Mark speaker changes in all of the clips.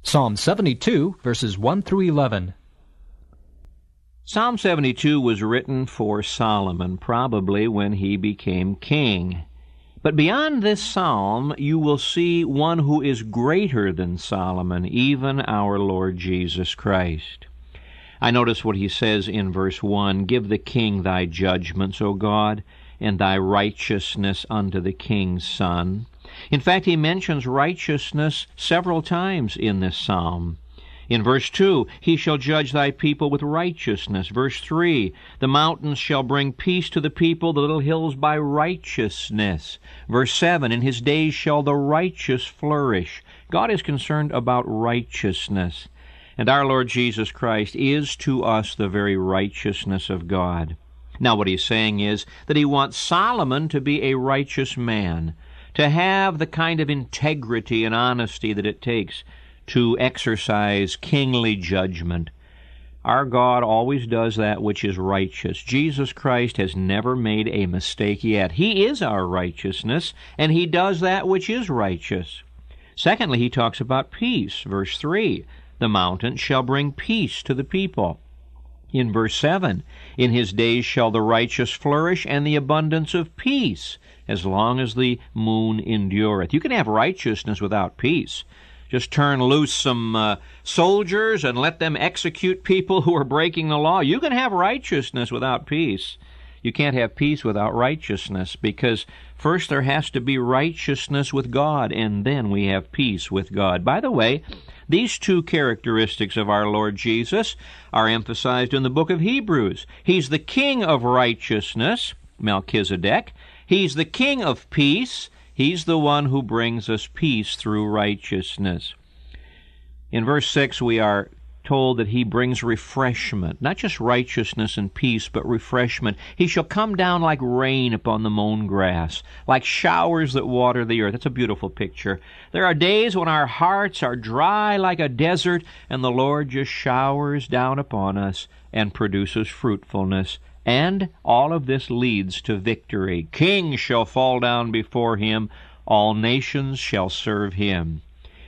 Speaker 1: Psalm 72, verses 1 through 11.
Speaker 2: Psalm 72 was written for Solomon, probably when he became king. But beyond this psalm, you will see one who is greater than Solomon, even our Lord Jesus Christ. I notice what he says in verse 1, "Give the king thy judgments, O God, and thy righteousness unto the king's son." In fact, he mentions righteousness several times in this psalm. In verse 2, "He shall judge thy people with righteousness." Verse 3, "The mountains shall bring peace to the people, the little hills by righteousness." Verse 7, "In his days shall the righteous flourish." God is concerned about righteousness. And our Lord Jesus Christ is to us the very righteousness of God. Now what he's saying is that he wants Solomon to be a righteous man, to have the kind of integrity and honesty that it takes to exercise kingly judgment. Our God always does that which is righteous. Jesus Christ has never made a mistake yet. He is our righteousness, and he does that which is righteous. Secondly, he talks about peace. Verse 3, "The mountains shall bring peace to the people." In verse 7, "In his days shall the righteous flourish, and the abundance of peace, as long as the moon endureth." You can have righteousness without peace. Just turn loose some soldiers and let them execute people who are breaking the law. You can have righteousness without peace. You can't have peace without righteousness, because first there has to be righteousness with God, and then we have peace with God. By the way, these two characteristics of our Lord Jesus are emphasized in the book of Hebrews. He's the King of righteousness, Melchizedek. He's the King of peace. He's the one who brings us peace through righteousness. In verse 6, we are told that he brings refreshment, not just righteousness and peace, but refreshment. He shall come down like rain upon the mown grass, like showers that water the earth. That's a beautiful picture. There are days when our hearts are dry like a desert, and the Lord just showers down upon us and produces fruitfulness. And all of this leads to victory. Kings shall fall down before him. All nations shall serve him.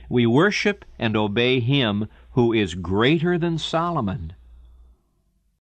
Speaker 2: We worship and obey him who is greater than Solomon.